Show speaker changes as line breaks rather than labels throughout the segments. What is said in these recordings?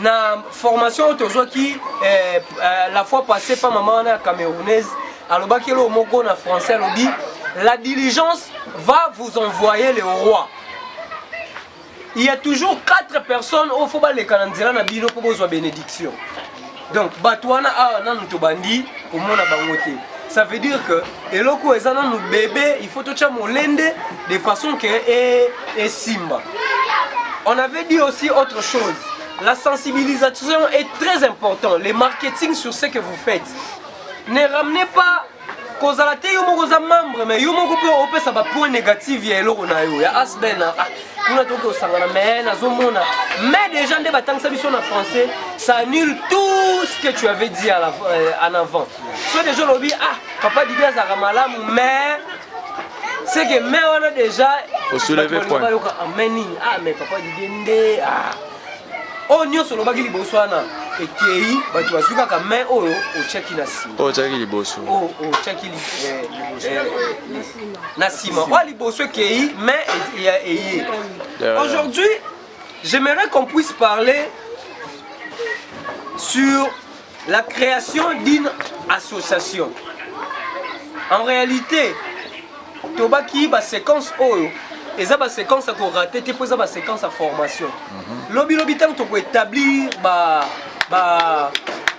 na formation autour qui la fois passée par maman camerounaise alors qui est au moko na français on dit la diligence va vous envoyer le roi. Il y a toujours 4 personnes au faut les canandira na bino pour besoin bénédiction. Donc batouana a nan tobandi pour mona bangote. Ça veut dire que eloko ezana nous bébé il faut tout molende de façon que et simba. On avait dit aussi autre chose. La sensibilisation est très importante. Le marketing sur ce que vous faites. Ne ramenez pas kozalate yo moko za membre mais yo moko pe ça va point négatif ya eloko na yo ya asbena kuna toke osangana mais nazomona mais déjà nde batangisa biso na français ça annule tout ce que tu avais dit en avant. Soit des gens lobby papa dit bien ça malamu mais c'est que mais on a déjà
faut soulever point
mais papa dit ndé oh nyonso lobaki liboso wana ekei bato basuka ka main oyo ocheki na sima
ocheki liboso
ocheki na sima o liboso ekei mais eye. Aujourd'hui j'aimerais qu'on puisse parler sur la création d'une association. En réalité tobaki ba séquence oyo eza ba séquence à rater te poza ba séquence à formation. Lobi tant to établir ba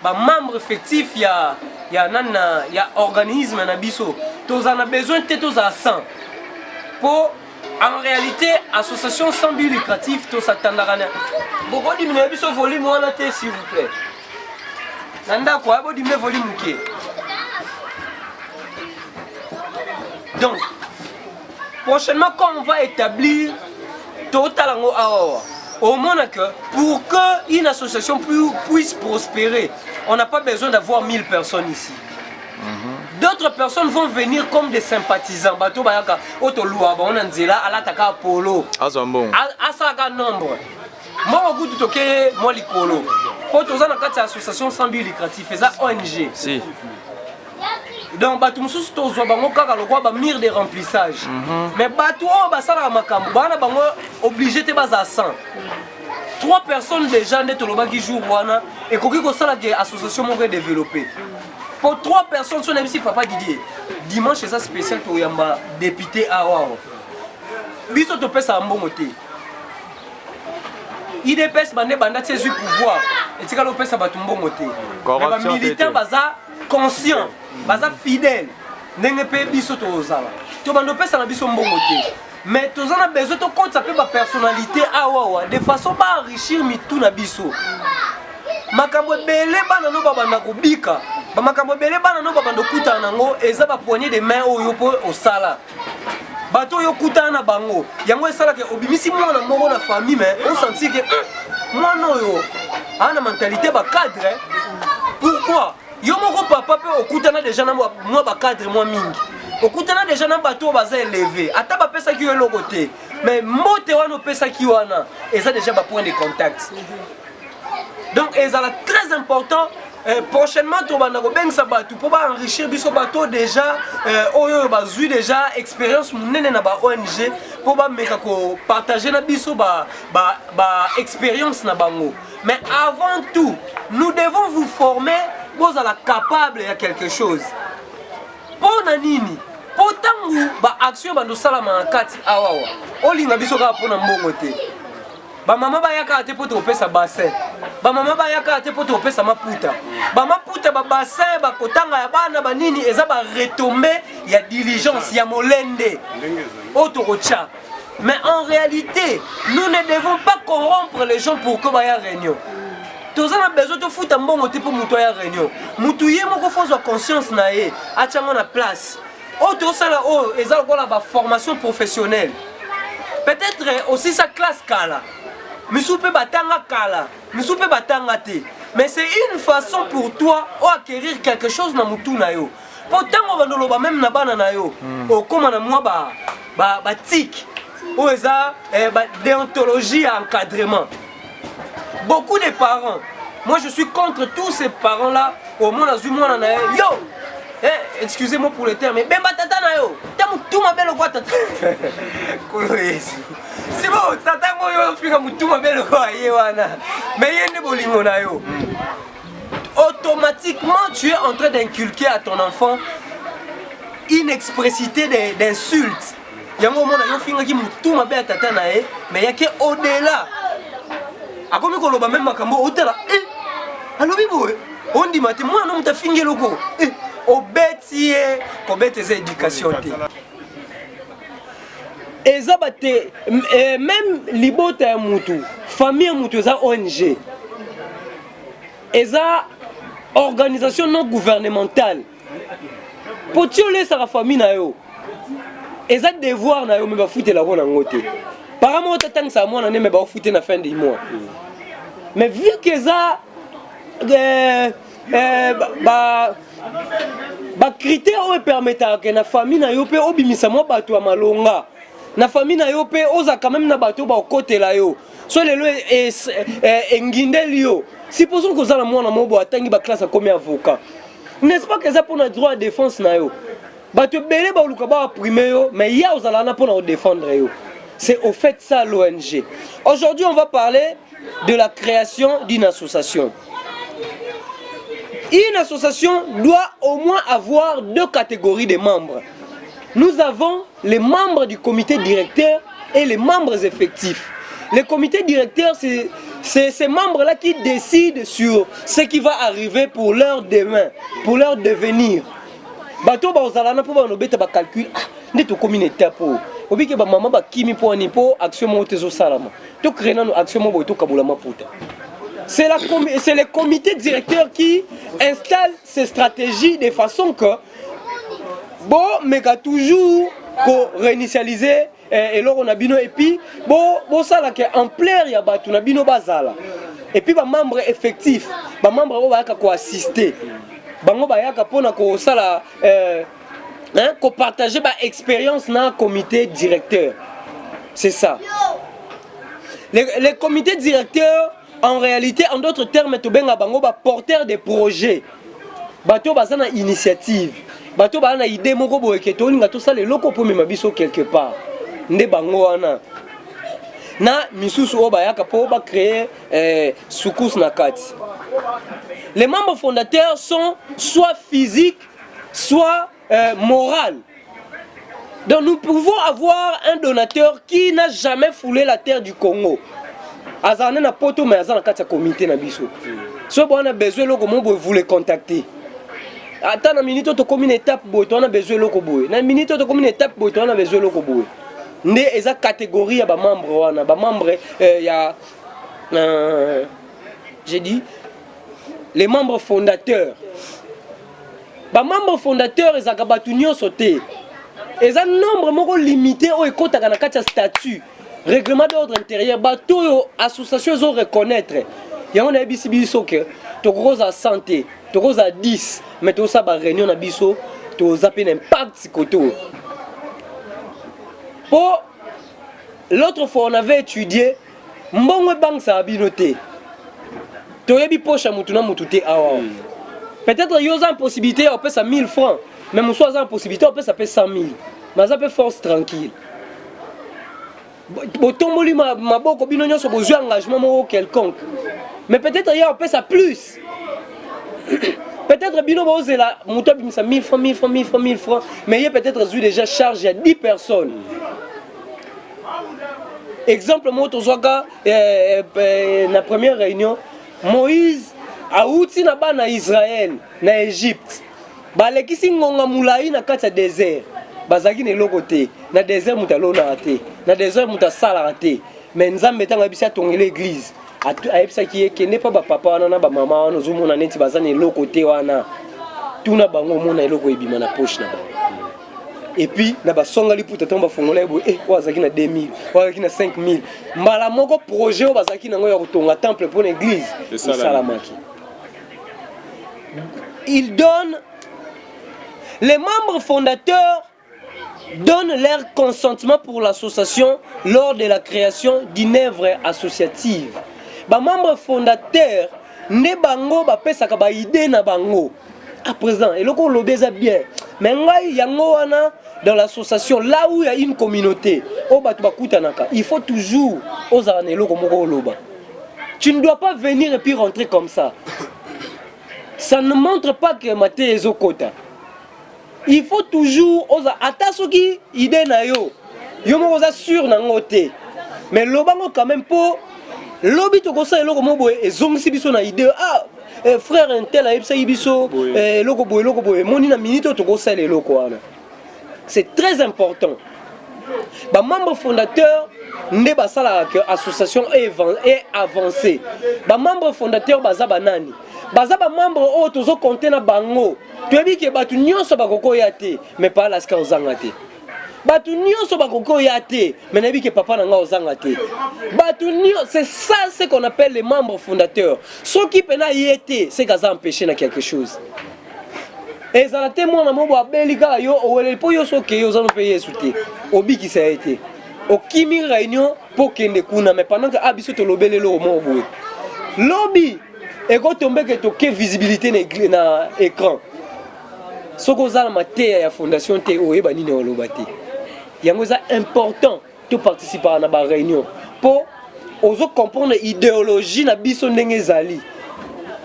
membre effectif ya nana ya organisme na biso. Toza na besoin te toza 100. Pour en réalité association sans but lucratif to s'attendra na. Boko diminuer biso volume wana te s'il vous plaît. Nanda quoi bo diminuer volume ke. Donc prochainement, quand on va établir Totalango Awa, au moins que pour qu'une association puisse prospérer, on n'a pas besoin d'avoir 1000 personnes ici. D'autres personnes vont venir comme des sympathisants. Bato bayaka otolua ba onanzela alataka Apollo.
Azambo.
Asaka nombre. Moi au goût toke moi likolo. Pour tous na kati association sans but lucratif, eza ONG.
Si.
Donc bato mususu tozwa bango kaka lokwa ba mire de remplissage. Mais bato o basala makambo bana bango obligé te baza 100. 3 personnes déjà ne tolobaki jour wana et koki ko sala que association moko développer. Pour 3 personnes son MC papa Didier. Dimanche c'est ça spécial to yamba député awa. Biso to pesa mbongo te. IDPS bande banda tsezu pouvoir et tika lo pesa bato mbongo te. Mais ba militant baza conscient. Baza fidèle ndenge pe biso tozala to bando pesa na biso mbongo te mais tozana besoin to compte pe ba personnalité awa de façon ba enrichir mitu na biso makambo belé bana no babanda ko bika ba makambo belé bana no babando kuta nango eza ba poignée de main oyo po osala bato yo kuta na bango yango esala ke obimisi mwana moko na famille mais on sentit que mwana oyo ana mentalité ba cadre. Pourquoi yo moko papa pe okutana déjà na moi ba cadre moi mingi okutana déjà na bato baza élevé ata ba pesa ki yo lokote mais mote wana pesa ki wana eza déjà ba point de contact. Donc ezala très important prochainement to bana ko bengsa bato pour ba enrichir biso bato déjà oyo bazui déjà expérience munene na ba ONG pour ba meka ko partager na biso ba expérience na bango. Mais avant tout nous devons vous former. Vous êtes capable de quelque chose. Pour nanini, pour tangu ba action bando salama na kati awawa. Olinga biso ka pona mbongo te. Ba mama ba yaka te poto pesa bassin. Ba mama ba yaka te poto pesa maputa. Ba maputa ba bassin ba kotanga ya bana ba nini eza ba retomber ya diligence ya molende. Otorocha. Mais en réalité, nous ne devons pas corrompre les gens pour que ba ya réunion. Tous on a besoin de foutre un bon côté pour mouton à réunion. Mouton yé mon faut avoir conscience naé. Atiamo na place. Oh tout ça là oh ils ont la formation professionnelle. Peut-être aussi sa classe kala. Misupe batanga kala. Misupe batanga te. Mais c'est une façon pour toi d'acquérir quelque chose na mouton na yo. Pourtant on va nous même na bana na yo. Oh comme na moi ba tic. Oh eza déontologie encadrement. Beaucoup de parents, moi je suis contre tous ces parents là, au moins yo, excusez-moi pour le terme, mais bemba tata na yo. Tamu tout ma belle quoi tata. Kolo Yesu. C'est bon, tata mo yo fika mutu ma belle quoi yewana. Mais yende bolingo na yo. Automatiquement, tu es en train d'inculquer à ton enfant une expressité d'insultes. Il y a un moment où il y a tout ma belle tata na ye, mais il y a que au-delà. A comme ko loba même makambo au-delà. Alors bibo, on dit mate moi non ta finge loko. Obeti ko bete za éducation te. Eza bate même libota ya mutu, famille mutu za ONG. Eza organisation non gouvernementale. Pour tu laisser la famille na yo. Eza devoir na yo me ba foutre la bonne ngote. Apparemment tant ça moi na me ba foutre na fin du mois. Mais vu que ça critère qui permettent que la famille na yo pe obimisa mo bato malonga. Na famille na yo pe oza quand même na bato ba côté la yo. So lelo ngindeli yo. Supposons que ça la moi na mo bo atangi ba classe comme avocat. N'est-ce pas que ça pour notre droit de défense na yo. Bato belé ba luka ba primer yo, mais ya ozala na pour défendre yo. C'est au fait ça l'ONG. Aujourd'hui, on va parler de la création d'une association. Une association doit au moins avoir deux catégories de membres. Nous avons les membres du comité directeur et les membres effectifs. Le comité directeur, c'est ces membres-là qui décident sur ce qui va arriver pour leur demain, pour leur devenir. Bato ba ozalana pour ba no beta ba calcul. N'est to comme une étape. Obi ke ba maman ba kimi po ni po action mo tezo salama. To créer na action mo bo to kabula maputa. C'est le comité directeur qui installe ces stratégies de façon que bon méga toujours ko réinitialiser et là on a bino et puis bon ça là que en plaire ya ba na bino bazala. Et puis ba membre effectif, ba membre ba ka ko assister. Bango ba yaka pona ko sala qu'on partage l'expérience dans le comité directeur. C'est ça. Les comités directeurs, en réalité, en d'autres termes, tu es porteur des projets. Tu es une initiative. Tu as une idée, tout ça, les locaux pour me quelque part. Na misusu obayaka po ba créer soukous nakati. Les membres fondateurs sont soit physiques, soit morale. Donc nous pouvons avoir un donateur qui n'a jamais foulé la terre du Congo. Azane na poto mais azana kati ya comité na biso. So bon on a besoin loko mo vous les contacter. Attends na minute to comme une étape boy on a besoin loko boy. Na minute to comme une étape boy on a besoin loko boy. Ndé eza catégorie ya ba membre wana ba membre ya j'ai dit les membres fondateurs. Les membres fondateurs ils ont battu sauté. Ils ont un nombre moko limité au écoute à un statut. Règlement d'ordre intérieur. Bateau association ils ont reconnaître. Il y a un ABCB que tu as santé, tu as 10, mais tu as une réunion à biso, tu as un impact côté. Pour l'autre fois on avait étudié, mbongo banque ça a binoté. Tu as eu poche à mutuna mututé awa. Peut-être qu'il y a une possibilité, on peut ça 1000 francs. Même si il y a une possibilité, on peut ça 100 000. Mais ça peut force tranquille. Ma boko binonyo so besoin engagement quelconque. Mais peut-être il y a on peut ça plus. Peut-être bino boze la muto bimisa 1000 francs, 1000 francs, 1000 francs, 1000 francs. Mais il y a peut-être déjà chargé à 10 personnes. Exemple moi tozoka na première réunion Moïse Aouti na ba na Israël, na Égypte. Balekisi ngonga mulayi na kati ya désert. Bazaki ne lokote, na désert mutalona ate, na désert mutasala ate. Mais nzambe tanga bisa tongela église. Ayebisa ki kende pa ba papa wana na ba mama wana zomona neti bazane lokote wana. Tuna bango mona eloko ebima na poche na bango. Et puis na ba songa liputa tomba fongola ebo wazaki na 2000, wazaki na 5000. Mbala moko projet o bazaki nango ya kotonga temple pour l'église. C'est ça la maki. Ils donnent, les membres fondateurs donnent leur consentement pour l'association lors de la création d'une œuvre associative. Les membres fondateurs ne bango ba pesa ka ba idée na bango. à présent et le ko lobeza bien mais ngai yango wana dans l'association là où il y a une communauté au batu bakutanaka il faut toujours ozala na eloko moko loba. Tu ne dois pas venir et puis rentrer comme ça. Ça ne montre pas que maté ezokota. Il faut toujours oza atasoki idée na yo. Yo mo oza sûr na ngote. Mais lobango quand même pour lobi to kosa eloko mo boye ezongisi biso na idée ah frère intel a yebisa biso eloko boye moni na minute to kosa eloko wana. C'est très important. Ba membre fondateur nde basala que association est avancée. Ba membre fondateur baza banani. Baza ba membre o tozo compter na bango. Toyebi ke batu nyonso bakoko yate mais pas la ska ozanga te. Batu nyonso bakoko yate mais nayebi ke papa nanga ozanga te. Batu nyonso c'est ça ce qu'on appelle les membres fondateurs. Ceux qui pena yete c'est kaza empêcher na quelque chose. Et ça a été mon amour à Belika, yo, ou les poyos ok, yo, ont payé souté. Obi qui ça a été. Au Kimi réunion pour qu'il ne kuna, mais pendant que Abisso te lobé le mot boué. Lobby, et quand tombe que tu visibilité na écran. Ce qu'on a en matière la fondation te ou ebani ne olobati. Yango ça important de participer à la réunion pour ozo comprendre idéologie na biso ndenge zali.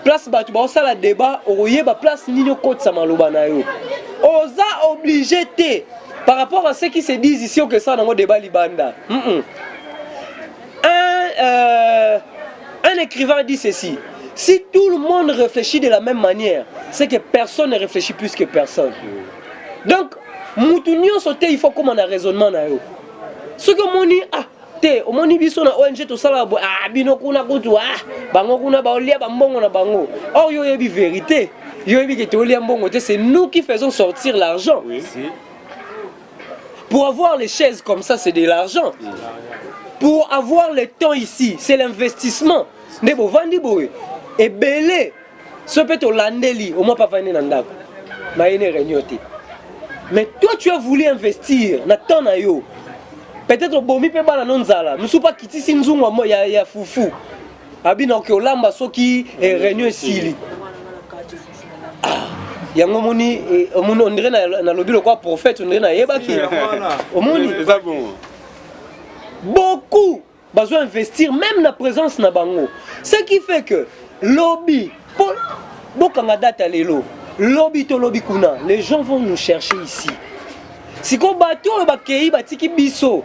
Place batu ba osala débat oyeba place nini okotsa maloba na yo oza obligé te par rapport à ce qui se disent ici que ça dans le débat libanda. Un écrivain dit ceci: si tout le monde réfléchit de la même manière, c'est que personne ne réfléchit plus que personne. Donc mutu nyonso te il faut comme un raisonnement na yo. Ce que moni te omoni biso na ONG to sala bino kuna kutu bango kuna ba olia ba mbongo na bango. Or yo yebi vérité. Yo yebi que to olia mbongo te, c'est nous qui faisons sortir l'argent. Oui. Pour avoir les chaises comme ça, c'est de l'argent. Pour avoir le temps ici, c'est l'investissement. Nebo vandi boy et belé ce peut to landeli au moins pas vendre na ndako. Ma yene renyote. Mais toi tu as voulu investir na temps na yo. Peut-être bomi pe bana nonzala musu pa kitisi nzungu mo ya fufu abina ke olamba soki réunion sili yango moni omoni ondire na lobi le quoi prophète ondire na yebaki omoni beaucoup besoin investir même na présence na bango, ce qui fait que lobby pour bokanga data lelo lobby to lobby kuna les gens vont nous chercher ici si ko bato ba kei batiki biso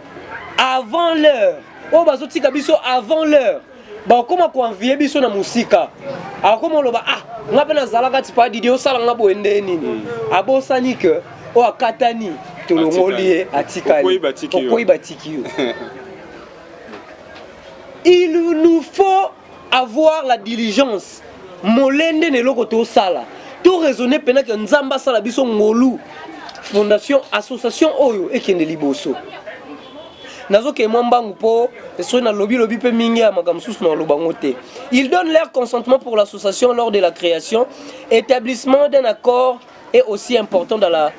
avant l'heure, oh bazotika biso avant l'heure. Ba comment ko envier biso na musika. A comment lo ba ngape na zalaka tipa didi o sala ngabo ende nini. Abosani que o akatani to lo ngolie atikali. Pourquoi batiki yo. Il nous faut avoir la diligence. Molende ne loko to sala. To raisonner pena que nzamba sala biso ngolu. Fondation association oyo ekende liboso. Ils donnent leur consentement pour l'association lors de la création. Établissement d'un accord est aussi important dans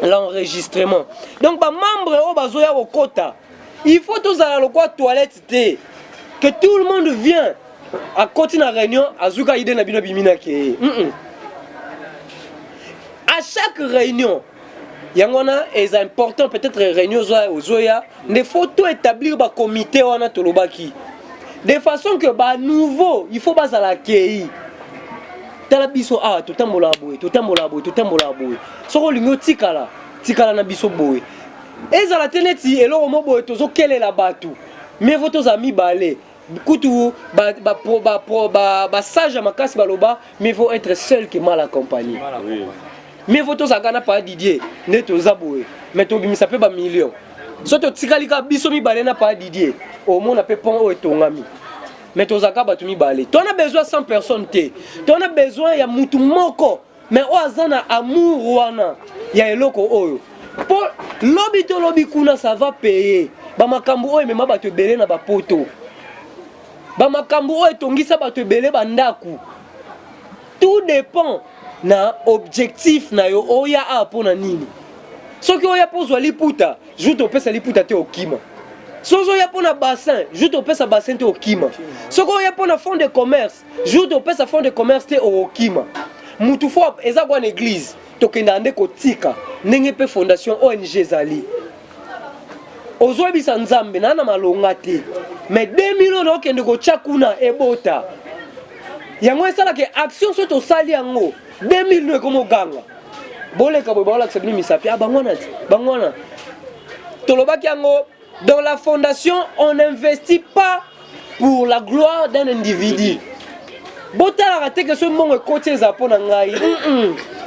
l'enregistrement. Donc, membre au quota, il faut tous aller à la toilette que tout le monde vient à côté de la réunion à Zuka Ide Nabina Biminake. À chaque réunion, Yangona est important peut-être réunion aux Zoya, il faut tout établir un comité wana tolobaki. De façon que bah nouveau, il faut pas à la KI. Tala biso tout tambola boy. Soko lingo tikala na biso boy. Et za la teneti elo mo boy tozo kele la batu. Mais vos amis balé. Kutu ba sage makasi baloba, mais faut être seul que mal accompagné. Oui. Mais votre sagana pas Didier, neto zaboué, mais to bimisa pe ba million. Soto tikalika biso mi balena pas Didier, au monde a pe pon o etongami. Mais to zaka ba tu mi balé. Tu as besoin 100 personnes té. Tu as besoin ya mutu moko, mais o azana amour wana. Ya eloko oyo. Pour lobby to lobby kuna ça va payer. Ba makambu oyo mema ba te belé na ba poto. Ba makambu oyo tongisa ba te belé ba ndaku. Tout dépend na objectif na yo oya a pona nini. Soki oya pozwa liputa, joute opesa liputa te okima. Si vous avez un bassin, je te passe un bassin au Kima. Si vous avez un fonds de commerce, je te passe un fonds de commerce au Kima. Moutoufoua, ils ont une église. Tu as une kotika. N'engé pe fondation ONG Zali. Ozo bisa nzambe na na malonga te. Mais 2 millions donc en ko chakuna ebota. Yango esala ke action so to sali yango 2 millions comme ganga. Boleka bo bola ksabini misapi abangwana ti. Bangwana. Tolobaki yango dans la fondation on n'investit pas pour la gloire d'un individu. Botala raté que ce monde côté zapona ngai.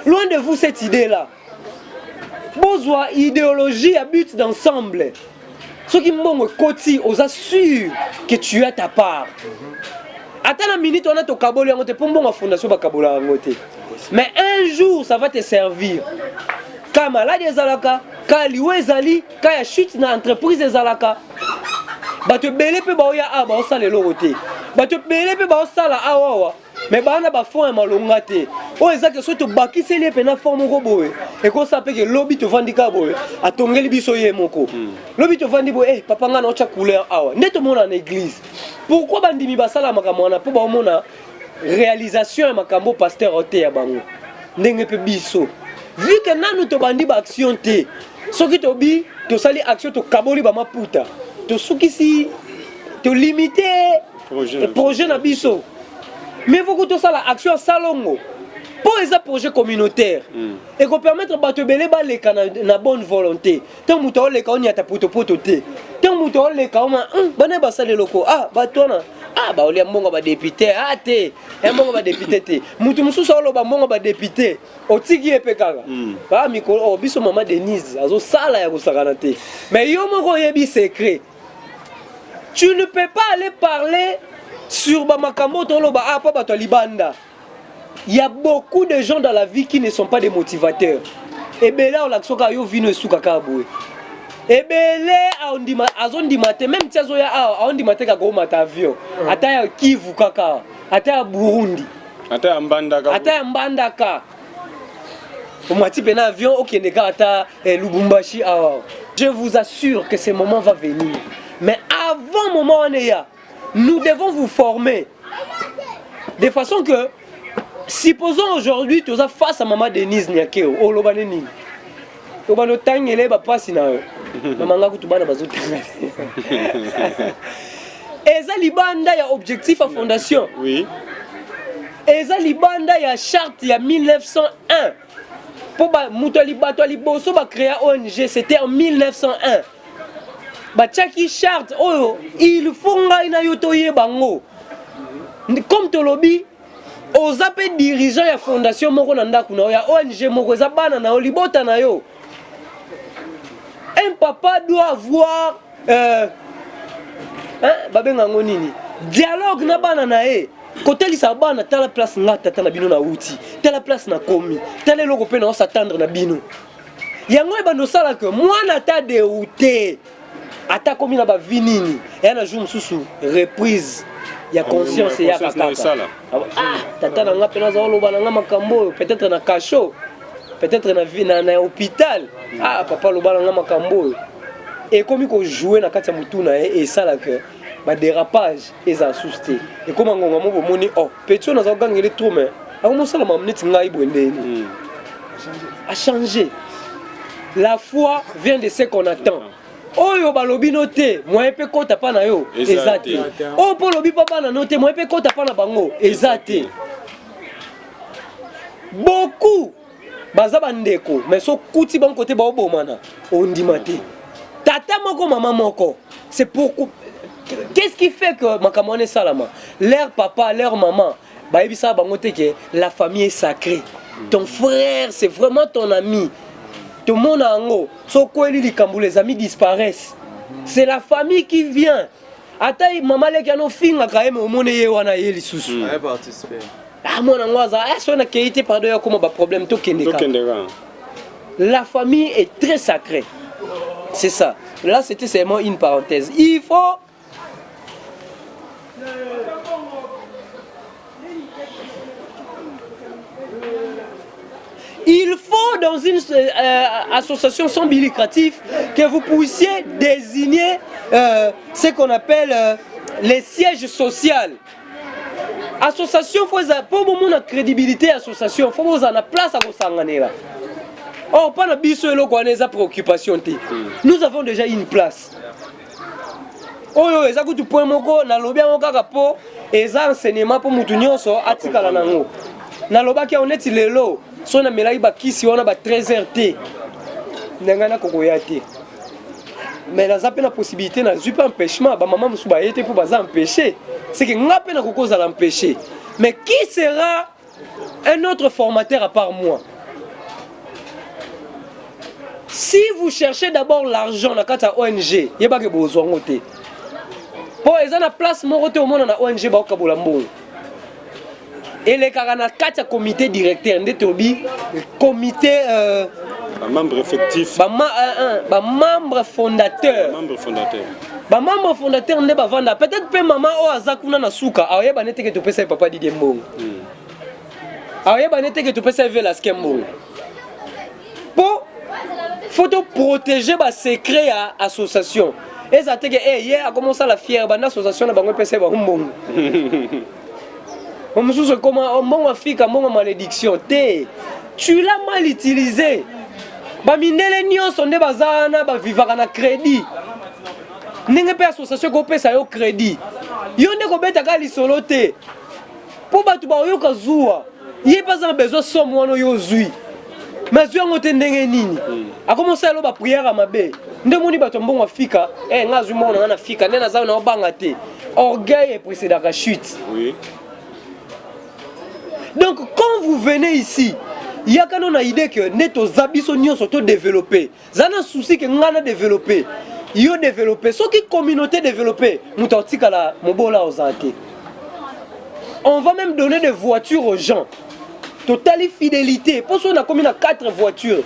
Loin de vous cette idée là. Besoin idéologie à but d'ensemble. Ce qui m'ont côté, on assure que tu as ta part. Attends la minute, on a ton kaboli à côté pour mon fondation ba kabola à côté. Mais un jour, ça va te servir. Quand malade des alaka, quand liwe zali, quand y a chute dans l'entreprise des alaka, bah te belé pe ba oya a ba osale loroté. Bah te belé pe ba osala awawa. Mais bah on a ba fond un malonga te. Oh exact soit to baki c'est les pena forme roboé. Et qu'on s'appelle que lobby te vandika boy. A tongeli biso ye moko. Lobby te vandi boy. Eh papa nga na ocha couleur awa. Neto mona en église. Pourquoi bandimi basala makambo na po ba mona réalisation makambo pasteur oté ya bango. Ndenge pe biso. Vu que nanu to bandi ba action te. Soki to bi to sali action to kaboli ba maputa. To sukisi to limiter projet na biso. Mais il faut que tout ça l'action salongo pour les projets communautaires et qu'on permette de battre les cas na bonne volonté. Tant que les cas on y a ta poto té. Tant que les cas on a bané basa les locaux ah batona ah bah on y a mongo ba député ah té un mongo ba député té. Mutu musu solo ba mongo ba député o tiki epekanga ba mikolo o biso mama Denise azo sala ya kusakana té. Mais yo mongo yebi secret. Tu ne peux pas aller parler sur Bamakambo Toloba, ah, pas Bato Libanda. Il y a beaucoup de gens dans la vie qui ne sont pas des motivateurs. Et bien là, on a que yo vino sous kakaboué. Et bien là, on dit matin, même si on dit matin kako mata avion. Ata Kivu kaka, ata Burundi,
ata Mbandaka.
Au mati pena avion, ok nega ata Lubumbashi awa. Je vous assure que ce moment va venir. Mais avant moment on est là. Nous devons vous former de façon que, supposons aujourd'hui, tu es face à Maman Denise Nyakeo, au Lobaneni. Tu vas nous tanguer, pas si na. Maman tu vas nous tanguer. Et ça libanda il y a objectif à fondation.
Oui.
Et ça libanda il y a charte il y a 1901. Pour Moutali Batali Bosso va créer ONG, c'était en 1901. Bachaki charte oh il faut ngaina yotoye bango comme to lobby aux appels dirigeants ya fondation moko na ndaku na ya ONG moko za bana na libota na yo un papa doit avoir babenga ngonini dialogue na bana na e côté li sa bana tala place ngata tala bino na uti tala place na komi tala loko pe na s'attendre na bino yango e bando sala que moi na ta dérouté ata komi na ba vinini et na jour mususu reprise ya conscience ya kaka ah tata na nga pena za loba na nga makambo peut-être na cachot peut-être na vie na hôpital ah papa loba na nga makambo et komi ko jouer na kati ya mutuna et ça là que ba dérapage eza susté et comme ngonga mo bomoni oh petit na za gangele tout mais ako sala ma minute ngai bwendeni a changé. La foi vient de ce qu'on attend. Oyo balobi noté, moi pe kota pa na yo, ezate. O po lobi papa na noté, moi pe kota pa na bango, ezate. Beaucoup baza bandeko, mais so kuti ban côté ba obomana, ondima te. Tata moko maman moko. C'est pourquoi qu'est-ce qui fait que makamone salama, leur papa, leur maman, ba ebisa bango te que la famille est sacrée. Ton frère, c'est vraiment ton ami. Tout le monde en haut, les amis disparaissent. C'est la famille qui vient. Attends, maman, les gens ont quand même au monde et on a eu les sous. Ah, mon angoisse, est-ce qu'on a quitté par deux comme un problème tout La famille est très sacrée. C'est ça. Là, c'était seulement une parenthèse. Il faut. Il faut dans une association sans but lucratif que vous puissiez désigner ce qu'on appelle les sièges sociaux. Association, pour beaucoup de crédibilité, association, il faut que vous ayez place à vous. Or, pas de biso et l'okaneza préoccupation. Nous avons déjà une place. Oh, ça coûte point moko, na lobby en kakapo, et ça enseignement pour moutounion so atikala nango. Na loba ki on est lelo, so na melai ba kisi on a ba 13h. N'engana kokoyate. Mais la zappe na possibilité na zupe empêchement, ba maman musuba été pour baza empêcher. C'est que ngape na koko za l'empêcher. Mais qui sera un autre formateur à part moi? Si vous cherchez d'abord l'argent dans la ONG, il n'y a pas de besoin. Pour les gens à place, mon côté au monde dans la ONG, ba okabulambo. Et les carana 4 comité directeur, comité
membre effectif,
membre fondateur. Membre fondateur ne ba vanda. Peut-être que maman o azakuna na suka, aye ba nete que tu peux ça papa Didier Mbongo. Aye ba nete que tu peux ça Velasquez Mbongo. Pour faut protéger les secrets à l'association. Et ça te dit, hier a commencé à la fière, l'association a commencé à faire un bon. On me dit comment on fait une malédiction. Tu l'as mal utilisé. Les nions sont des bazana, vivre en crédit. N'est pas association qui paie ça au crédit. Yon ne peut pas aller solo. Pour battre au kazoua, il n'y a pas besoin de somme ou de mais je suis nini a commencé à la prière à ma bé ndemoni bato mbongo afika ngazu mona na fika nena za na obanga te orgueil est précédent la chute. Oui. Donc quand vous venez ici, il y a quand on a idée que neto zabiso nyo sont développés. Zana souci que ngana développer. Yo développer ce qui communauté développer mutotika la mobola ozate. On va même donner des voitures aux gens. Totale fidélité. Pour ça, on a commis 4 voitures.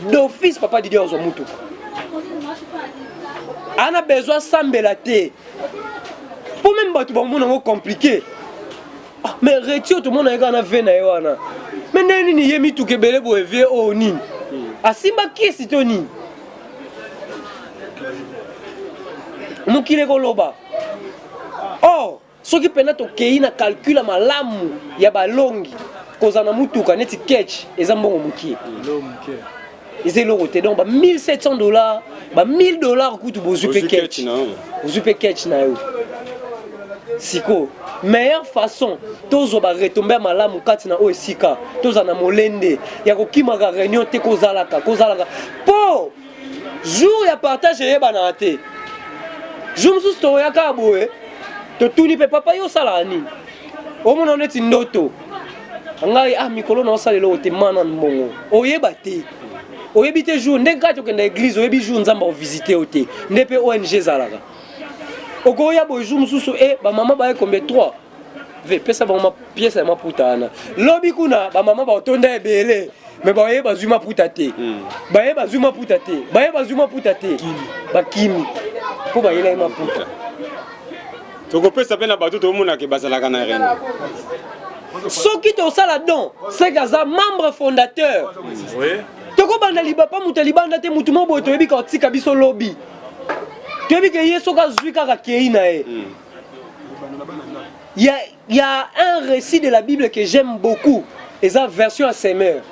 D'office, papa Didier Ozomutu. On a besoin de s'embêter. Pour même battre, c'est compliqué. Mais retire tout le monde a fait na yoana. Mais nani ni yemi tout kebele bo evie o ni. Asimba qui c'est toni. Mukile koloba. Oh, ce qui peut être ok, na calcul malamu ya balongi. Kozana mutuka neti catch ezambongo mukie. Ils ont été donc $1,700, $1,000 coûte pour zupe catch. Zupe catch na yo. Siko meilleure façon tozo ba retomber malamu kati na osika toza na molende ya kokima ka réunion te kozalaka po jour ya partage yeba na te jour musu to ya ka boye to tuni pe papa yo sala ni o mona neti ndoto ngai mikolo na osala lo te mana mbongo oyeba te oyebi te jour ndenge to kenda église oyebi jour nzamba o visiter o te ndepe ONG zalaka. Okoya boyou mususu ba maman ba combien 3 ve pesa ba maman pièce ya maputana lobi kuna ba maman ba otonda ebele mais ba yeba zuma putate ba yeba zuma putate ba yeba zuma putate ba kimi po ba yela maputa
toko pesa pena ba tout mona ke bazalaka na reine
soki to sala don c'est gaza membre fondateur oui toko banda liba pa mutalibanda te mutu mo boto yebi ka tika biso lobby. Il y a un récit de la Bible que j'aime beaucoup, et ça version à Semer.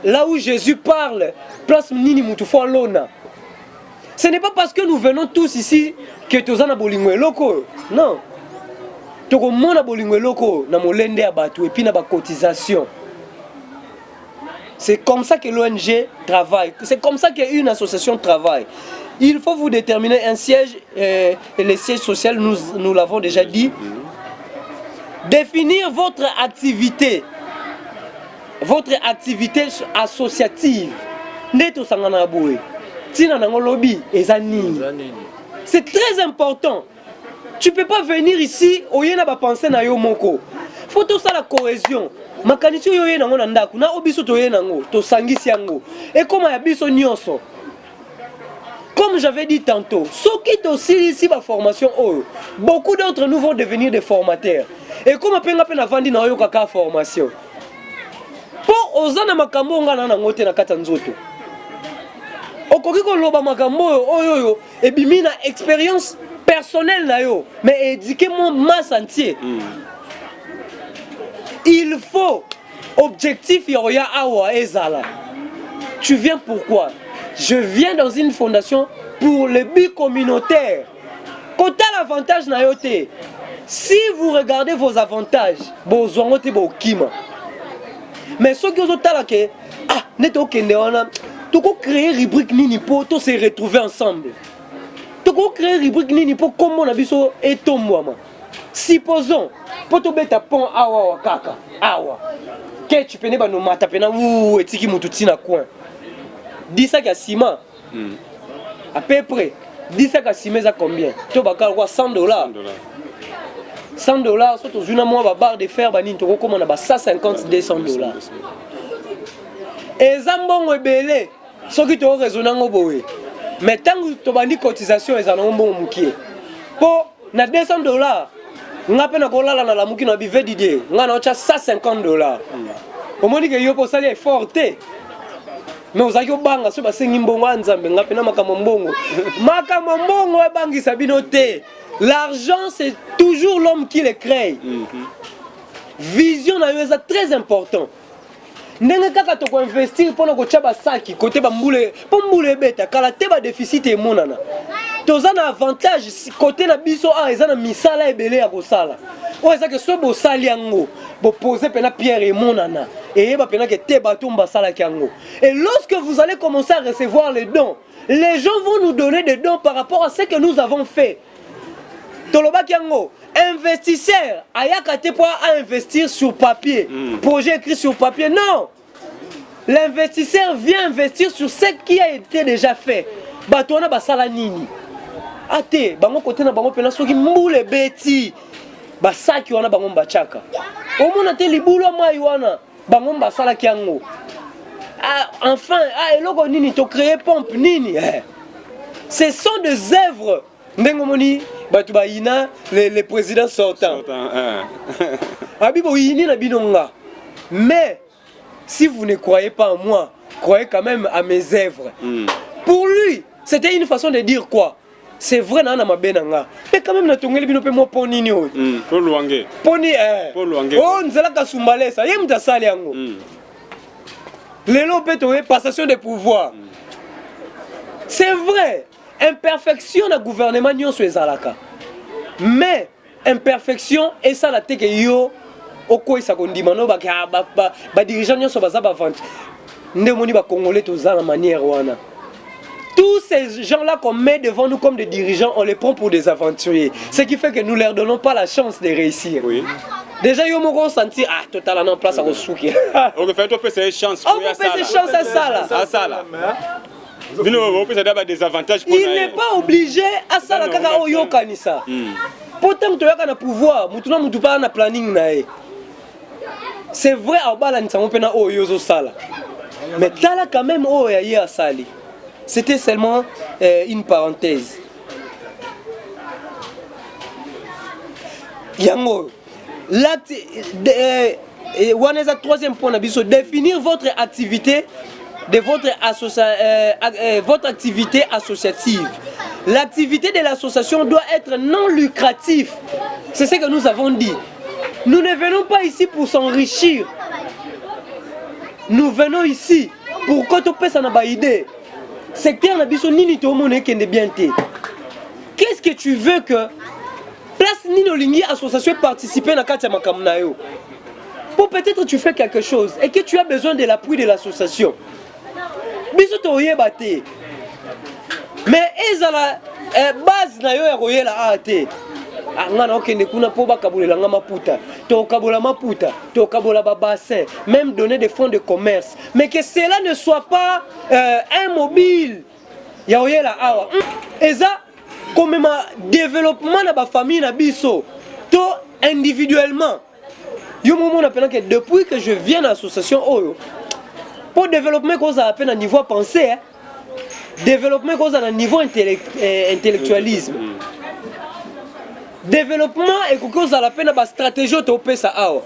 Là où Jésus parle, place Nini Moutoufa Lona. Ce n'est pas parce que nous venons tous ici que tu as bolingwe loko. Non. Tu as bolingwe loko na molende abatu et puis na ba cotisation. C'est comme ça que l'ONG travaille. C'est comme ça qu'une association travaille. Il faut vous déterminer un siège, et les sièges sociaux, nous l'avons déjà dit. Définir votre activité associative. C'est très important. Tu ne peux pas venir ici, il y a penser na yo moko. Faut tout ça la cohésion. Makanisi yo ye nango na ndaku na obiso to ye nango to sangisi yango. Et comment ya biso nyonso. Comme j'avais dit tantôt, ceux qui sont ici la formation, beaucoup d'entre nous vont devenir des formateurs. Et comme on a vendu dans la formation, pour osana makambo nga na ngote na kata nzoto. okoki koloba makambo oyo ebimi na expérience personnelle na yo mais éduquer mon masse entier. Il faut objectif yoya awa ezala. Tu viens pourquoi? Je viens dans une fondation pour le but communautaire. Quand tu as l'avantage na yote, si vous regardez vos avantages, vous avez un kima. Mais ceux qui ont que neto kende wana, tu peux créer rubrique nini pour tous se retrouver ensemble. Tu peux créer rubrique nini pour comment on a biso et ton moi. Supposons pour te mettre pont awa kaka awa. Que tu peux ne pas nous mater pena ou etiki mututi na coin. 10 sacs à ciment. À peu près 10 sacs à ciment, ça combien? Tu vas avoir $100. $100, surtout une mois barre de fer, tu vas commander $150-200. Et Zambon est belé, ceux qui ont raisonné en boé. Mais tant que tu as une cotisation, ils ont un bon moukier. Pour na $200, on a peine à coller dans la mouki, on a bivé d'idée. On a $150. Au moins, il y a un salaire fort. Mais vous avez banga so basengi mbongo nzambe ngapena makamambongo makamambongo bangi sabinote. L'argent c'est toujours l'homme qui le crée. Vision na yo est très important. Ndenge kaka to ko investir pona ko tchaba saki côté ba mbule po mbule beta kala te ba déficit e monana. Toza na avantage côté na biso a ezana misala ebele ya kosala. O ezaka so bo sali yango bo poser pena pierre et monana. Et lorsque vous allez commencer à recevoir les dons, les gens vont nous donner des dons par rapport à ce que nous avons fait. Investisseur, ayakate pour investir sur papier. Projet écrit sur papier, non. L'investisseur vient investir sur ce qui a été déjà fait. Batona basala nini. Ate, bango côté na bango pena soki mboule beti. Basaki wana bango mbachaka. Omona te libulo maywana. Bangomba sala kiango. Enfin, eloko nini to créer pompe nini. Ce sont des œuvres. Ndengomoni batuba ina les présidents sortants. Abibo yini na binonga. Mais si vous ne croyez pas en moi, croyez quand même à mes œuvres. Pour lui, c'était une façon de dire quoi? C'est vrai na ma benanga. Mais quand même na tongeli bino pe mo poni ni o.
Pour Luange.
Poni
Pour Luange.
Oh nzela ka sumbalesa, yem ta sali yango. Lelo pe to passation de pouvoir. C'est vrai, imperfection na gouvernement nyonso ezalaka. Mais imperfection et ça la teke yo okoisa kondima no ba dirigeant nyonso baza ba vente. Ndemoni ba congolais to za na manière wana. Tous ces gens-là qu'on met devant nous comme des dirigeants, on les prend pour des aventuriers. Ce qui fait que nous ne leur donnons pas la chance de réussir. Oui. Déjà, ils vont sentir, totalement en place à Rossouki.
On peut faire une chance.
On peut faire une chance à ça là.
À ça là. Il
n'est pas obligé à ça là quand on y kanisa. Pourtant, tu as un pouvoir, tu n'as pas un planning. C'est vrai, à bas là, nous avons pas un yozo sala. Mais tu as quand même un yoyo à sali. C'était seulement une parenthèse. Yango, troisième point, définir votre activité de votre activité associative. L'activité de l'association doit être non lucrative. C'est ce que nous avons dit. Nous ne venons pas ici pour s'enrichir. Nous venons ici pour que tu puisses en avoir idée. Secteur na biso nini to mone kende bien té. Qu'est-ce que tu veux que place nino lingi association participer na kati ya makamna yo? Pour peut-être tu fais quelque chose et que tu as besoin de l'appui de l'association. Biso to yeba té. Mais ezala base na yo ya koyela ate. Ngana okende kuna po bakabolela nga maputa. To kabola maputa, to kabola ba bassin, même donner des fonds de commerce. Mais que cela ne soit pas un mobile. Ya oyela awa. Eza comme même développement na ba famille na biso. To individuellement. Yo moment on appelle que depuis que je viens à l'association Oyo, pour développer cause à peine à niveau pensée, développer cause à niveau intellectualisme. Développement et cause à la peine à stratégie to pesa awa.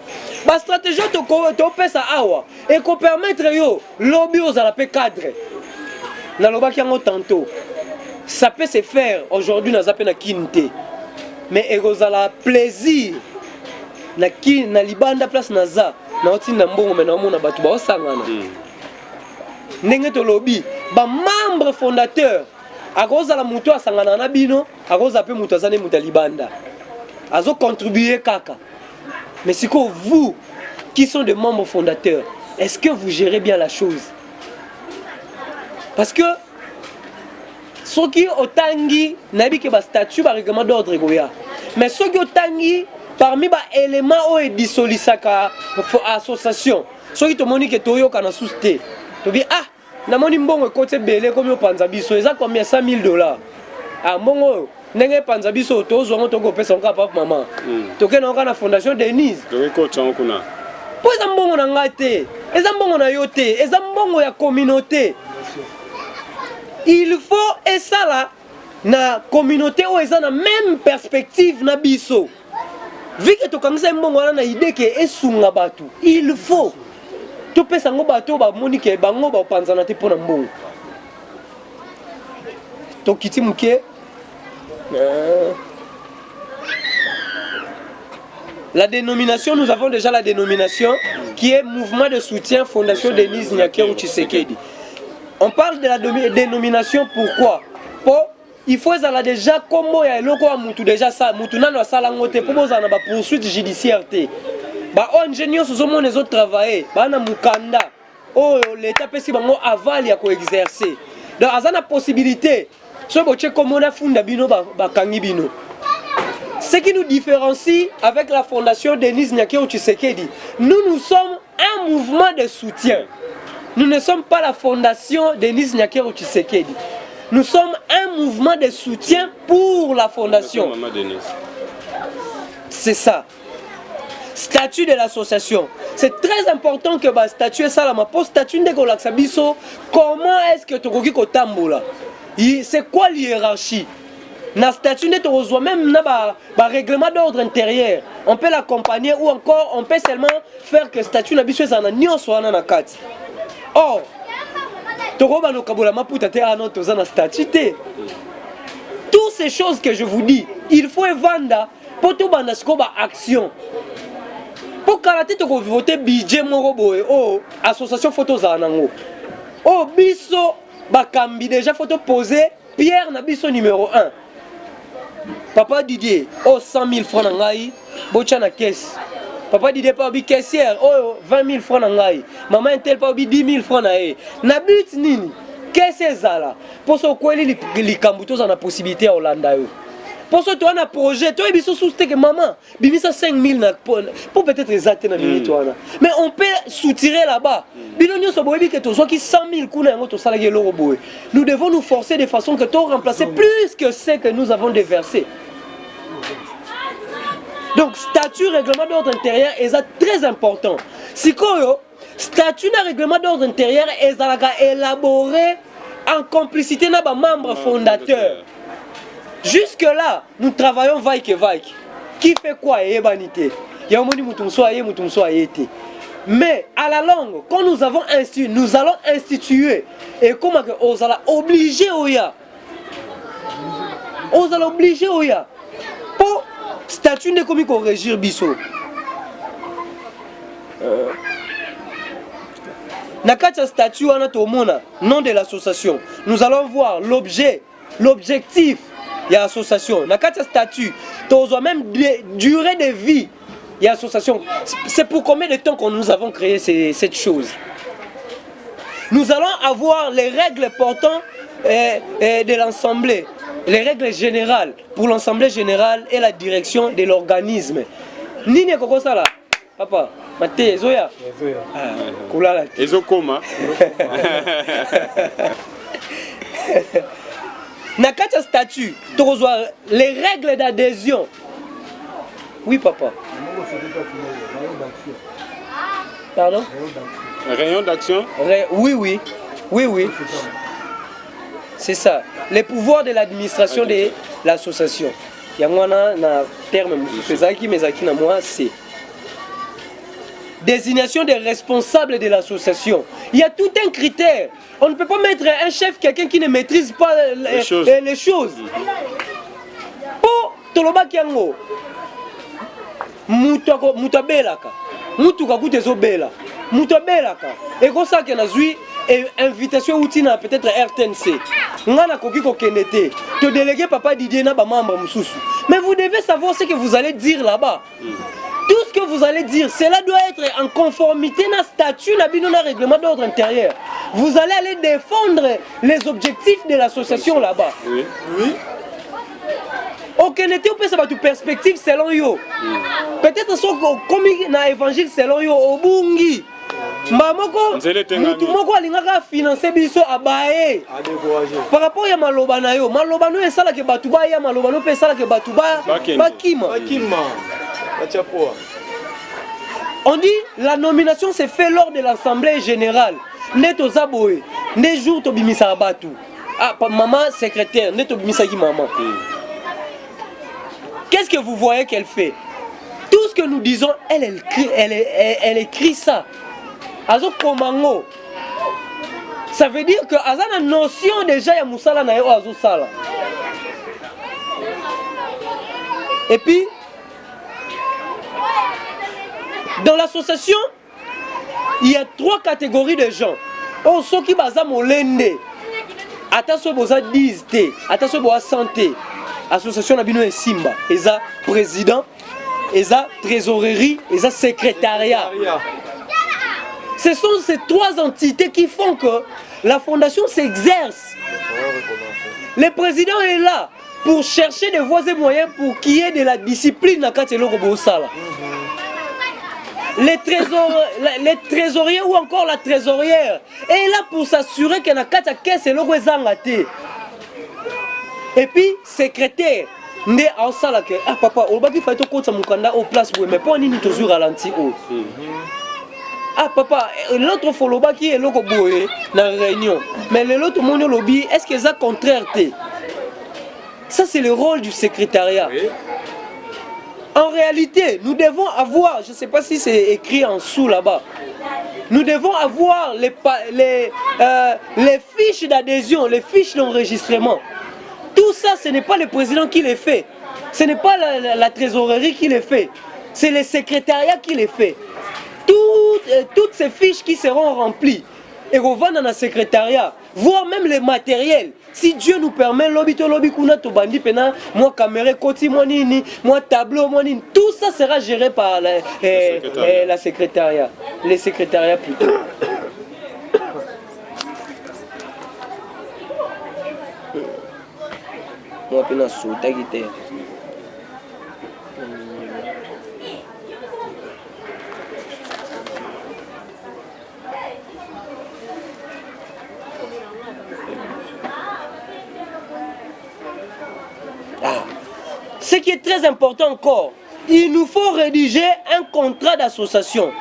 Ba stratégie to pesa awa et qu'on permettre yo lobby aux à la paix cadre. nalobaki yango tantôt. Ça peut se faire aujourd'hui na zape na kinte. Mais ekozala plaisir na libanda place naza na otinda mbongo mais na omona bato ba osangana. Ndenge tolobi ba membre fondateur akozala muto asangana na bino akozala pe muto azane muta libanda. Azo contribuer kaka. Mais c'est que vous qui sont des membres fondateurs, est-ce que vous gérez bien la chose? Parce que ceux qui ont tangi n'habit que statut par règlement d'ordre goya. Mais ceux qui ont tangi parmi les éléments où est dissolu saka association. Ceux qui te montrent que toyo kana sousté. Tu dis ah, na moni mbongo côté belé comme au Panzabiso, ça combien $100,000. Ah mbongo nenge Panzabiso tozo ngo toko pesa ngo papa maman. Toke na kana fondation Denise.
Toke ko tsango kuna.
Po eza mbongo na ngate, eza mbongo na yote, eza mbongo ya communauté. Il faut et ça là na communauté où ils ont la même perspective na biso. Vu que tu kangisa mbongo na idée que esunga batu, il faut tu peux sango bato ba monique bango ba panzana te pona mbongo. To kiti muke la dénomination, nous avons déjà la dénomination qui est Mouvement de soutien Fondation Denise Nyakeru Tshisekedi. On parle de la dénomination pourquoi? Il faut déjà comme ya eloko ya mutu déjà ça mutu nano asala ngote pour boza na ba poursuite judiciaire te. Ba ingénieurs sous monde les autres travailler, ba na mukanda. Oh l'état pesi bango aval ya ko exercer. Donc azana possibilité so boche comme on a funda bino ba kangi bino. Ce qui nous différencie avec la fondation Denise Nyakeru Tshisekedi, nous sommes un mouvement de soutien. Nous ne sommes pas la fondation Denise Nyakeru Tshisekedi. Nous sommes un mouvement de soutien pour la fondation. C'est ça. Statut de l'association. C'est très important que le statut est ça. Pour statut de l'Axabiso, comment est-ce que tu as Tambola? C'est quoi l'hiérarchie? Na statut de reçoit même na règlement d'ordre intérieur. On peut l'accompagner ou encore on peut seulement faire que statut na biso ezana nyonso wana na kati. Or, toutes ces choses que je vous dis, il faut vendre pour tout action. Pour karaté tu voter budget oh association photos anango. Oh biso bakambi déjà photo posé Pierre na biso numéro 1. Papa Didier, oh 100,000 francs na ngai, bocha na caisse. Papa Didier pas obi caissière, oh 20,000 francs na ngai. Maman intel pas obi 10,000 francs na ye. Na but nini? Qu'est-ce que ça là? Pour ça quoi les kambutos en a possibilité à Hollanda yo. Pour ça toi on a projet, toi biso sousté que maman, bimisa 5,000 na pour peut-être exacter na bimi toi na. Mais on peut soutirer là-bas. Bilonyo so boyebi que to soit qui 100,000 kuna yango to salagi loro boye. Nous devons nous forcer de façon que to remplacer plus que ce que nous avons déversé. Donc, statut règlement d'ordre intérieur est très important. Si quoi, statut de règlement d'ordre intérieur est élaboré en complicité avec les membres fondateurs. Jusque-là, nous travaillons vaille que vaille. Qui fait quoi? Mais à la longue, quand nous allons instituer et comment on allons obliger Oya. On allons obliger Oya. Pour statut de commis qu'on régir biso. Nakata statut en atomona, nom de l'association. Nous allons voir l'objet, l'objectif de l'association. Nakata statut, tu même durée de vie de l'association. C'est pour combien de temps que nous avons créé cette chose? Nous allons avoir les règles portant de l'Assemblée. Les règles générales pour l'Assemblée générale et la direction de l'organisme. Nini koko sala? Papa, Maté, Zoya. Kulala.
Ezokoma.
Nakata statut, tu reçois les règles d'adhésion. Oui, papa. Pardon?
Rayon d'action?
Oui. C'est ça. Les pouvoirs de l'administration de l'association. Il y a un terme, mais c'est désignation des responsables de l'association. Il y a tout un critère. On ne peut pas mettre un chef, quelqu'un qui ne maîtrise pas les choses. Pour Toloba Kiango, Moutabelaka, Moutukakutezo Bela, Moutabelaka, et comme ça qu'on a joué. Et invitation outina peut-être RTNC. Ngana koki ko kenete. Te délégué papa Didier na ba membre mususu. Mais vous devez savoir ce que vous allez dire là-bas. Tout ce que vous allez dire, cela doit être en conformité na statut na bino na règlement d'ordre intérieur. Vous allez aller défendre les objectifs de l'association là-bas.
Oui.
Oui. Ok, n'était pas ça toute perspective selon yo. Peut-être comme na évangile selon yo obungi. Mamoko, mutu moko alingaka financer biso abaye. Par rapport à malobana yo, malobano esala ke batuba ya malobano pe esala ke batuba bakima. On dit la nomination s'est faite lors de l'assemblée générale. Neto zaboé, ne jour to bimisa batu. Ah maman secrétaire, neto bimisa ki maman. Qu'est-ce que vous voyez qu'elle fait? Tout ce que nous disons, elle écrit ça. Azo komango. Ça veut dire que azana notion déjà ya musala na yo azo sala. Et puis dans l'association, il y a 3 catégories de gens. On ceux qui baza molende. Attention boza 10 té, attention boza santé. Association na bino e Simba, eza président, eza trésorerie, eza secrétariat. Ce sont ces 3 entités qui font que la fondation s'exerce. Le président est là pour chercher des voies et moyens pour qu'il y ait de la discipline dans le Sala. Les trésoriers ou encore la trésorière est là pour s'assurer qu'il y a une caisse et l'eau est. Et puis, secrétaire, né en salle que ah papa, on va dire qu'il faut que mukanda au place mais pas ni toujours ralenti. Ah papa, l'autre foloba qui est l'autre boé dans la réunion. Mais l'autre monde lobby, est-ce que ça contraire? Ça c'est le rôle du secrétariat. Oui. En réalité, nous devons avoir, je ne sais pas si c'est écrit en dessous là-bas, nous devons avoir les fiches d'adhésion, les fiches d'enregistrement. Tout ça, ce n'est pas le président qui les fait. Ce n'est pas la trésorerie qui les fait. C'est le secrétariat qui les fait. Toutes ces fiches qui seront remplies et revendent dans le secrétariat, voire même les matériels. Si Dieu nous permet, lobby kuna to bandi pena, moi caméra koti moi nini, moi tableau moi nini, tout ça sera géré par la secrétariat, les secrétariats plutôt. Moi pena sauta guité. Ce qui est très important encore, il nous faut rédiger un contrat d'association.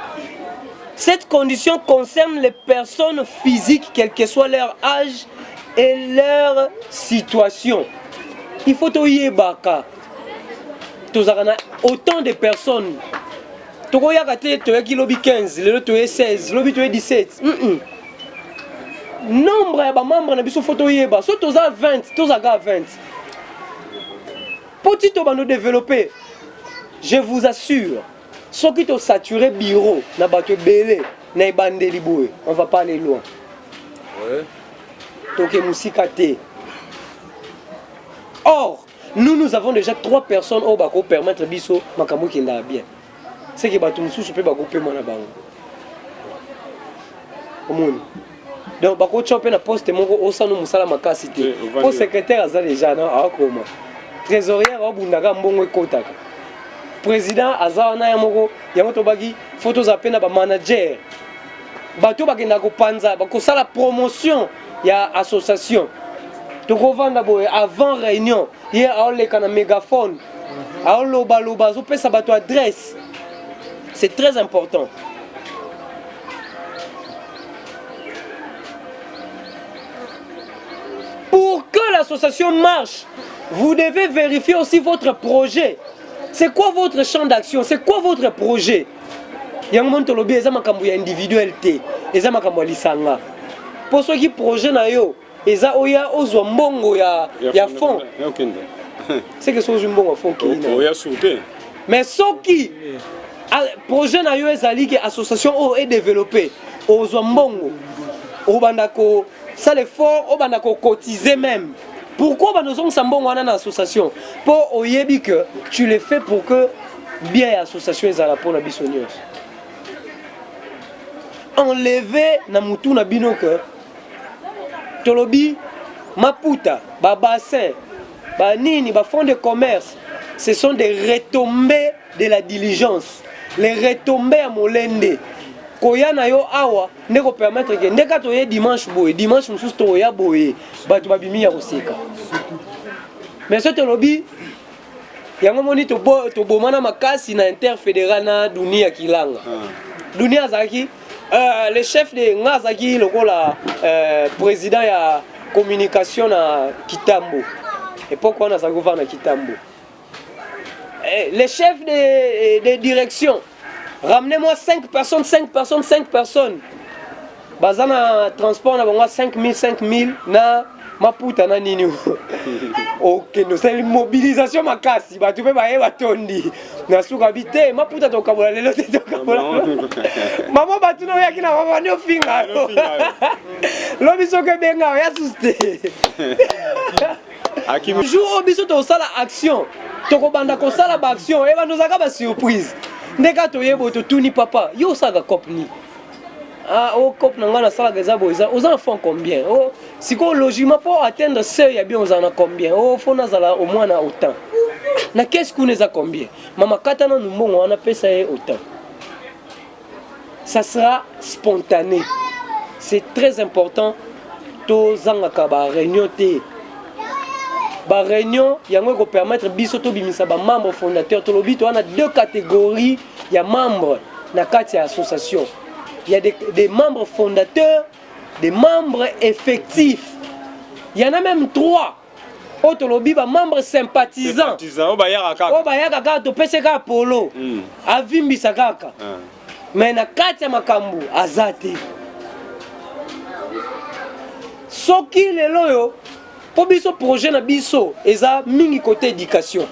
Cette condition concerne les personnes physiques, quel que soit leur âge et leur situation. Il faut y baka. Autant de personnes. Tu as lobby 15, tu as 16, lobby 17. Nombre de membres de photo yeba, soit tu as 20, tu as 20. Petit on va nous développer, je vous assure, ceux qui ont saturé bureau, na bato belé, na bandé liboué, on va pas aller loin. Ouais. Toke musikate. Or, nous avons déjà 3 personnes au bako permettre biso makambo qui nda bien. C'est que bato mususu pe bako pe mona bango. Omoni. Donc bako choper na poste moko osano musala makasi te. Au secrétaire aza déjà na akoma. Trésorier au bundaka mbongo ekotaka. Président azawana ya moko yango tobaki photos apena ba manager. Bato bakenda ko panza bako sala promotion ya association. Toko vanda boye avant réunion, hier a le kana mégaphone. A loba loba zo pesa bato adresse. C'est très important. Pour que l'association marche, vous devez vérifier aussi votre projet. C'est quoi votre champ d'action? C'est quoi votre projet? yango mon tolobi eza makambo ya individualité eza makambo ya lisanga po soki projet na yo eza oya ozwa mbongo ya fond c'est que soki mbongo fond kina
oya souté
mais soki projet na yo ezali ke association o est développé ozwa mbongo obanda ko ça l'effort obanda ko cotiser même. Pourquoi bah nous sommes bon en association pour oyebi que tu le fais pour que bien association est à la pour la bisonios. Enlever na mutu na bino que tolobi maputa ba bassin ba nini ba fonds de commerce ce sont des retombées de la diligence, les retombées à molende. Koya na yo awa ndeko permettre que ndeka to ye dimanche mususu to ya boye batu babimi ya koseka mais ce tolobi yango moni to bomana makasi na interfédéral na dunia kilanga dunia zaki le chef de ngazaki lokola président ya communication na Kitambo et pourquoi on a ça gouvernement na Kitambo le chef de direction. Ramenez-moi 5 personnes. Bazana transport na 5000 na maputa na nini. OK, nous c'est mobilisation makasi. Ba tu peux ba tondi. Na suka bité maputa to kabola lelo to kabola. Maman ba tu no ya kina mama no finga. Lobi soke benga ya suste. Akimi jour biso to sala action. To ko banda ko sala ba action e ba nous aka ba surprise. Ndeka to yebo to tuni papa yo saga cop ni o cop nanga na sala gaza boza aux enfants combien psychologiquement pour atteindre ça ya bien aux en combien faut nazala au moins na autant na qu'est-ce qu'on est à combien mama kata na numbongo on appelle ça autant ça sera spontané c'est très important to zanga ka ba réunion te ba réunion yango ko permettre biso to bimisa ba membres fondateurs to lobi to on a deux catégories ya membres na kati ya association il y a des membres fondateurs des membres effectifs il y en a même 3 auto lobi ba membres sympathisants
o ba yaka
kaka to peseka polo avimbisa kaka mais na kati ya makambu azate soki lelo yo pour biso projet na biso eza mingi côté éducation.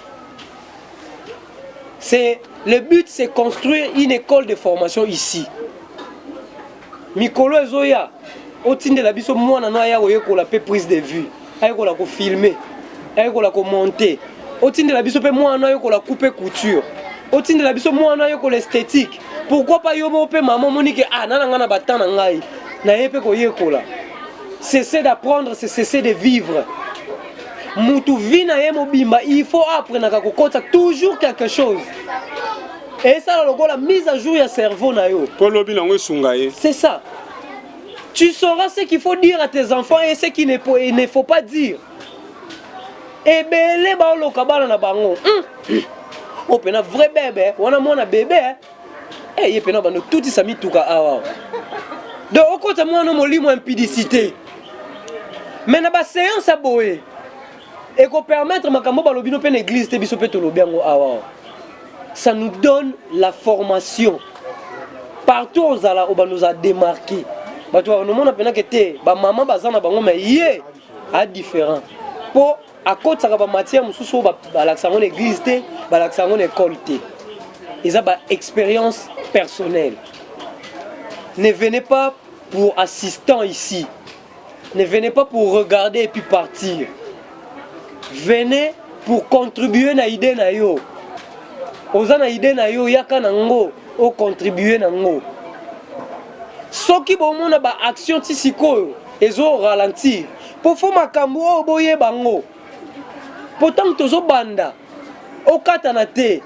C'est le but c'est construire une école de formation ici. Mikolo ezoya otinde la biso mwana no ya ko la prise de vue, ayeko la ko filmer, ayeko la ko monter. Otinde la biso pe mwana yo ko la couper couture. Otinde la biso mwana yo ko l'esthétique. Pourquoi pas yo mo pe maman monique nana ngana batana ngai na yepe ko yekola. Cesser d'apprendre, c'est cesser de vivre. Mutu vina ye mobimba, il faut apprendre à kokota toujours quelque chose. Et ça la mise à jour ya cerveau na yo. C'est ça. Tu sauras ce qu'il faut dire à tes enfants et ce qu'il ne faut pas dire. Et belé ba lo kabala na bango. O pena vrai bébé, wana mona bébé. Eh ye pena bando tout ça mi tuka awa. De okota mwana molimo impudicité. Mais na ba séance à boé et qu'on permettre makambo balobino pe l'église te biso pe to lobiango awa. Ça nous donne la formation. Partout aux ala on nous a démarqué. Ba to no mona pena que te ba maman bazana bango mais yé a différent. Pour à côté ça ba matière mususu ba l'accent l'église te ba l'accent école te. Ils ont ba expérience personnelle. Ne venez pas pour assistant ici. Ne venez pas pour regarder et puis partir. Venez pour contribuer na idée na yo. Oza na idée na yo yaka nango o contribuer nango. Soki bomona ba action tisiko ezo ralentir. Pour fo makambo o boye bango. Pourtant tozo banda o katana te.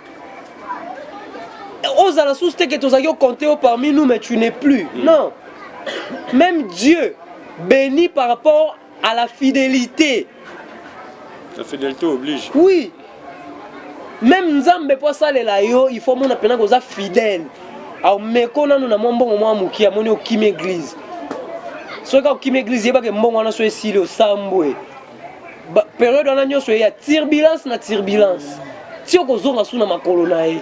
Oza la souste que tozaki o compter parmi nous mais tu n'es plus. Non. Même Dieu béni par rapport à la fidélité.
La fidélité oblige.
Oui. Même Nzambe pour ça les layo, il faut mon appena goza fidèle. Alors mais qu'on a nous na mbongo mwa muki amoni okimi église. So ka okimi église yeba ke mbongo na so esili o sambwe. Période on a nyoso ya turbulence na turbulence. Ti okozonga suna makolo na ye.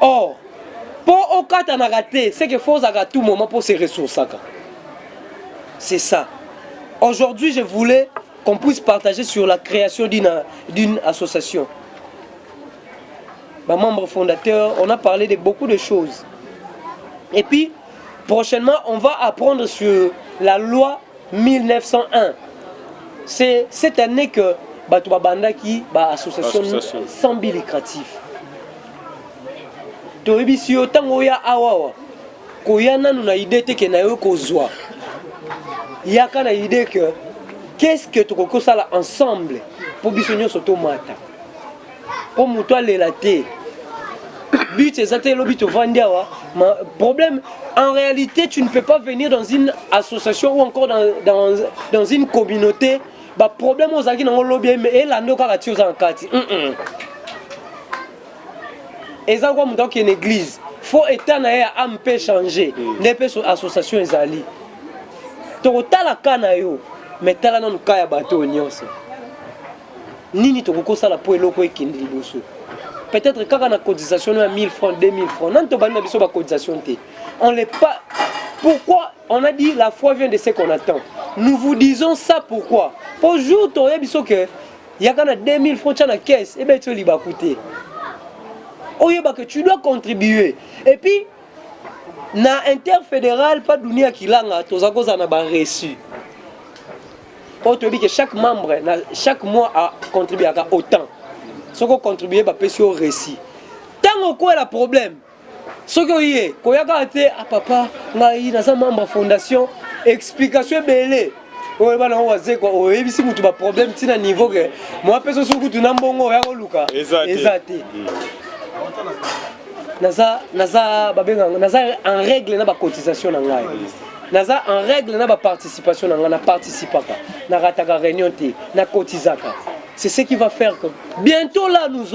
Or Pour au cas où on a raté, c'est qu'il faut à tout moment pour ces ressources. C'est ça. Aujourd'hui, je voulais qu'on puisse partager sur la création d'une association. Membre fondateur, on a parlé de beaucoup de choses. Et puis, prochainement, on va apprendre sur la loi 1901. C'est cette année que Batouba Bandaki, association sans but lucratif. Toebi autant oya awawa. Koyana nous na idée que na yo kozwa. Yaka na idée que qu'est-ce que tu peux faire ensemble pour bisogno sotomata. Pour muto lelaté. But exact lobby to vandiawa. Problème en réalité tu ne peux pas venir dans une association ou encore dans une communauté. Bah problème aux agis dans lobby mais la ndoka ka tioza en kati. Et ça comme donc une église. Faut état na ya ampe changer. Ne peut association ezali. Totala kana yo. Mais tala na nkaya bato nyonso. Nini tokoko sala po eloko ekindi liboso. Peut-être quand on a cotisation à 1000 francs, 2000 francs, non, on n'a pas cotisation. On n'est pas. Pourquoi? On a dit la foi vient de ce qu'on attend. Nous vous disons ça pourquoi? Pour jour, tu as dit que il y a 2000 francs dans la caisse, et bien tu vas coûter. Que tu dois contribuer. Et puis, na interfédéral, pas de dunia qui l'a, tu as reçu. On te dit que chaque membre, chaque mois, a contribué à autant. Ce qu'on contribue à passer au récit. Tant qu'on a le problème, ce qu'on y est, quand il y a ah papa, il y a un membre de fondation, explication belée. Oui, bah non, on sait quoi. Oui, si vous avez un problème, c'est un niveau que moi, personne ne sait que tu n'as pas bon, Luka. Exact. Naza en règle na ba cotisation na ngai. Naza en règle na ba participation na ngai na participaka. Na rataka réunion té, na cotisaka. C'est ce qui va faire que bientôt là nous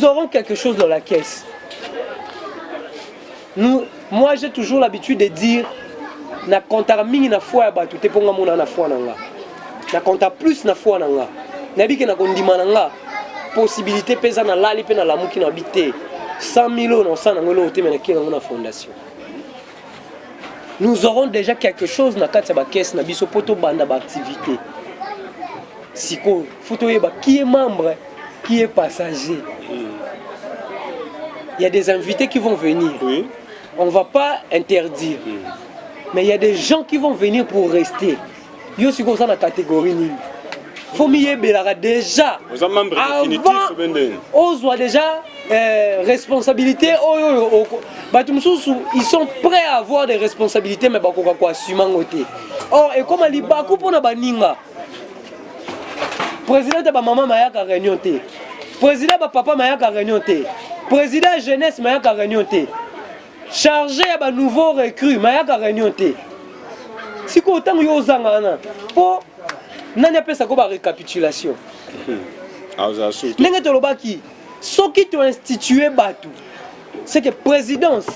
aurons quelque chose dans la caisse. Moi j'ai toujours l'habitude de dire na compta mingi na foi ba tout ponga mona na foi nanga. Na compta plus na foi nanga. Na bi ke na kondima nanga possibilité pesa na lali pe na lamuki na bité 100 000 euros na sana ngolo te mena kina na fondation. Nous aurons déjà quelque chose na kati ba caisse na biso poto banda ba activité. Siko, faut yeba qui est membre, qui est passager. Il y a des invités qui vont venir. Oui. On ne va pas interdire. Mais il y a des gens qui vont venir pour rester. Yo si comme ça la catégorie ni. Faut m'y déjà. Vous êtes membre définitif. On soit déjà responsabilité. Ils sont prêts à avoir des responsabilités mais bako quoi assumer côté. Or et comme ali baku pour na baninga. Président de maman Mayaka réunion té. Président de papa Mayaka réunion té. Président jeunesse Mayaka réunion té. Chargé à nouveau recrue Mayaka réunion té. Si ko tant yo zangana po nani appelle ça comme récapitulation. Ah vous avez nenge to lobaki so qui to institué batu. C'est que présidence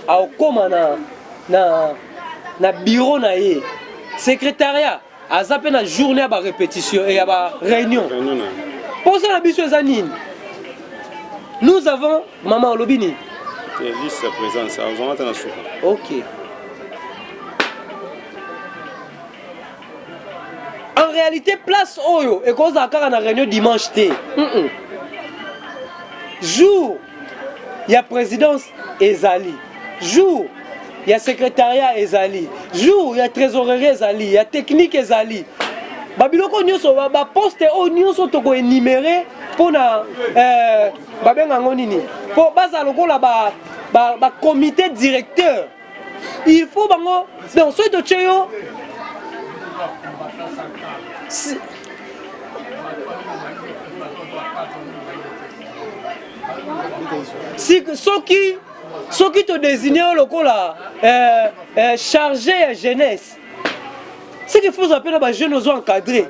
a okoma na bureau na ye. Secrétariat à zappé na journée à répétition et à réunion. Pour ça la biso zanine. Nous avons maman Olobini.
Liste présence, on va attendre sur.
OK. En réalité place oyo et cause à na réunion dimanche té. Jour il y a présidence ezali. Jour il y a secrétariat ezali. Jour il y a trésorerie ezali, il y a technique ezali. Babiloko nyonso ba poste o nyonso to ko énumérer pour na babenga ngonini. Pour baza lokola ba comité directeur. Il faut bango dans ce to cheyo. Si ceux qui te désignent le chargé à jeunesse, c'est qu'il faut appeler les jeunes aux encadrés.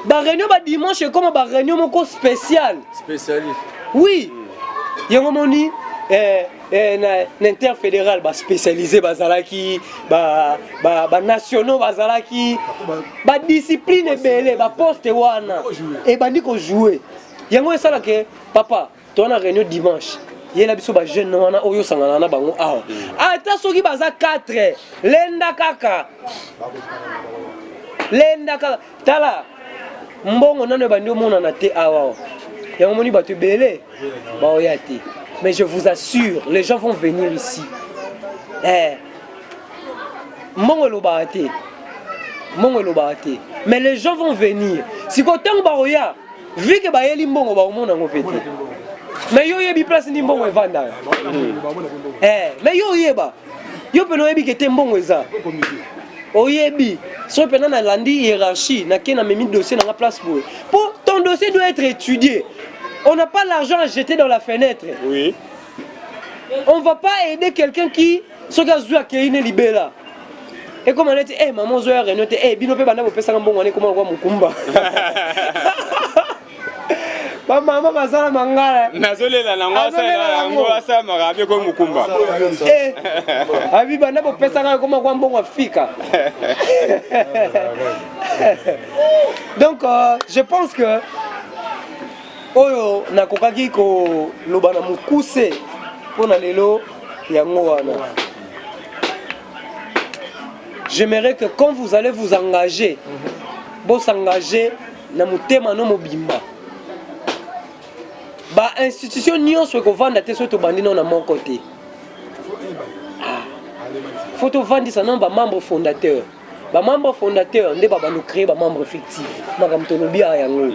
La réunion dimanche est comme une réunion spéciale. Spécialiste. Oui. Il y a un moment où l'interfédéral spécialisé bazalaki, nationaux bazalaki, discipline belé, poste wana et bandi ko jouer. yango esala ke papa to na réunion dimanche yela biso ba jeune wana oyo sangana na bango awa ata soki baza 4 lenda kaka tala mbongo nano bandi omona na te awa yango moni bato belé ba oya te mais je vous assure les gens vont venir ici mbongo loba te mais les gens vont venir si ko tango ba oya vu que ba yeli mbongo ba omona ngo pete mais yo yebi place ni mbongo evanda mais yo yeba yo peno yebi ke te mbongo eza oyebi so pena na landi hiérarchie na ke na memi dossier na place pour ton dossier doit être étudié. On n'a pas l'argent à jeter dans la fenêtre.
Oui.
On va pas aider quelqu'un qui so ga zu akene libela. Et comme on a dit maman zo ya renote bino pe bana bo pesa mbongo ne comment kwa mukumba. Ba mama basala mangala.
Nazolela nango asa magabe ko mukumba.
Abi bana bo pesa ka comment kwa mbongo afika. Donc je pense que oyo nakokaki ko loba na mukuse pona lelo yango wana. J'aimerais que quand vous allez vous engager, vous s'engager na mutema no mobimba. Ba institution nyonso ko vanda te soto bandino na mon côté. Faut to vandi ça non ba membre fondateur. Ba membre fondateur ndé ba nous créer ba membre fictif. Magam to lobi a yango.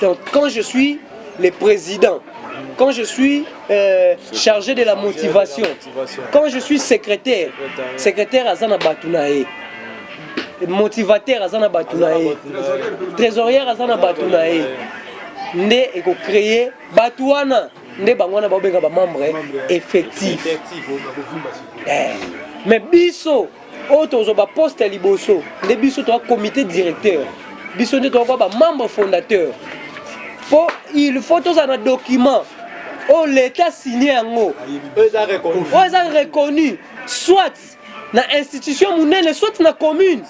Donc quand je suis le président, quand je suis chargé de la motivation, quand je suis secrétaire azana batunae, motivateur azana batunae, trésorière azana batunae, ndé eko créer batuana ndé bangwana ba benga ba membre effectif. Mais biso auto ba poste liboso, ndé biso to comité directeur, biso ndé to ba membre fondateur. Il faut tous un document. Oh, l'État signé en haut. Ils ont reconnu. Soit dans l'institution, soit dans la commune.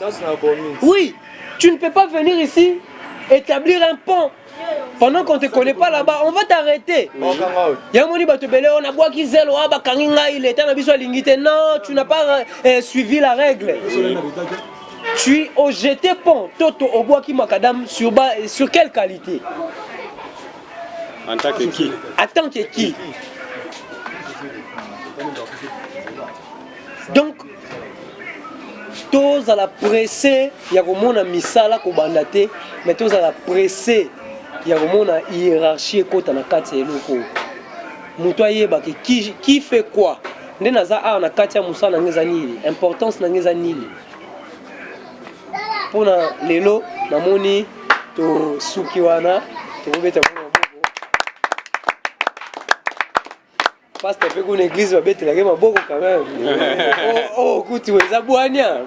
Oui, tu ne peux pas venir ici établir un pont. Pendant qu'on ne te connaît pas là-bas, on va t'arrêter. Non, tu n'as pas suivi la règle. Tu es au jeté pont. Toto Obwaki Makadam sur quelle qualité?
En tant que qui?
En tant que qui? Donc, tous à la pressée, il y a comme un misala ko bandate, mais tous à la pressée, il y a comme une hiérarchie côté na kati eloko. Mutoye ba qui fait quoi? Ndé naza a na kati ya musala ngeza nini? Importance na ngeza nini? Pona lelo namoni to sukiwana to beta pasteur peut une église va bête la game beaucoup quand même. Oh écoute tu es Boania.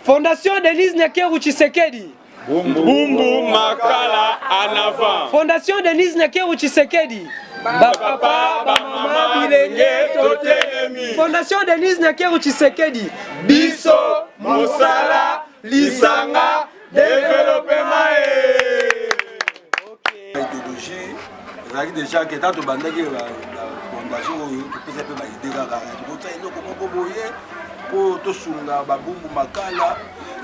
Fondation Denise Nyakeru Tshisekedi.
Bumbu Makala en avant.
Fondation Denise Nyakeru Tshisekedi. Ba papa, ba maman bilenge totelemi. Fondation Denise Nyakeru Tshisekedi. Biso Mosala Lisanga développement.
Ezali déjà que tant bandaki la fondation oyo topesa pe ba idée kaka tokota eloko moko boye po tosunga babumbu makala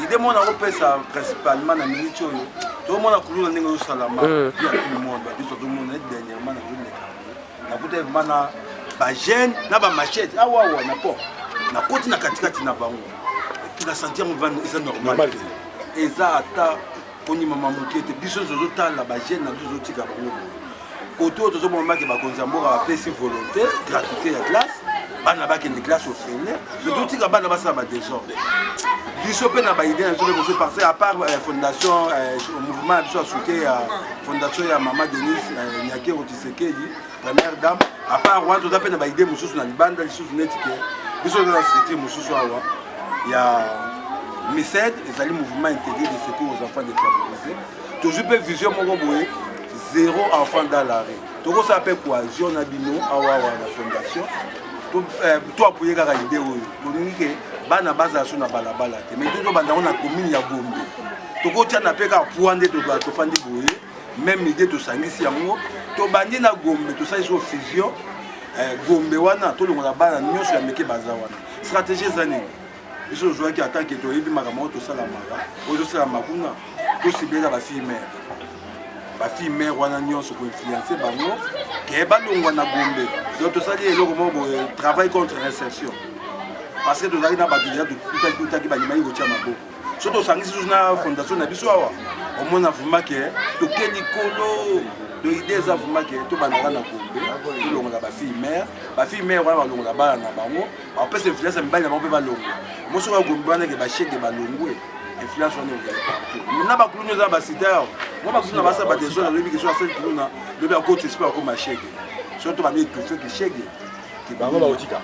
idée mona kopesa principalement na minute oyo tomona kuluna ndenge osalama ya tout le monde ba biso tomona dernièrement na journée na kuta mana ba jeune na ba machette awa na po na koti na katikati na bango tu sentir mon van c'est normal eza ata koni mama mokete biso zozotala ba jeune na zozotika bango autour de ce moment que Bakonzambo a appelé si volonté, gratuité de classe, bana ba kende classe au fini, mais tout ça bana ba ça ba désordre. Bisope na ba idée un peu de passer à part fondation mouvement biso soutien à fondation ya maman Denise Nyakeru Tshisekedi, première dame, à part wa tout appel na ba idée mususu na libanda lisusu netike. Biso na structure mususu awa. Il y a MISED, les mouvements intégrés de secours aux enfants défavorisés. Toujours peu vision mon boye. 0 enfant dans l'arrêt. Tout ça s'appelle quoi? Jean Abino, Awa la fondation. Tout appuyer car l'idée oui. Donc que bana base sur na balabala. Mais tout bana on a commune ya Gombe. Tout ko tia na peka puande to ba to fandi boye. même idée tosangisi yango tobandi na Gombe tosali so fusion Gombe wana tolongola bana nyonso ya meke baza wana stratégie ezani biso ozwaki atanke toyebi makambo tosalamaka oyo tosalama kuna tosibela bafille mère wana nyonso koinfluence bango ke balongwa na Gombe donc tosali eloko moko travail contre l'insertion parce que tozali na bato deja tutaki banyimaki kotia maboko so tosangisi susu na fondation na biso awa omona vuma ke toke likolo de idée eza vuma ke tobandaka na Gombe tolongola bafille mère wana balongola bana na bango bapesa influence ya mibali na bango mpe balongwa moso ya Gombe wana ke bashege balongwe influence wana ezali partout na bakulu nyonso ya basite awa mo bakulu na basa badeso naloyebi keso asali kuluna loyebi akoti espe akoma shege so tobanda étouffe ke shege
bango bakotika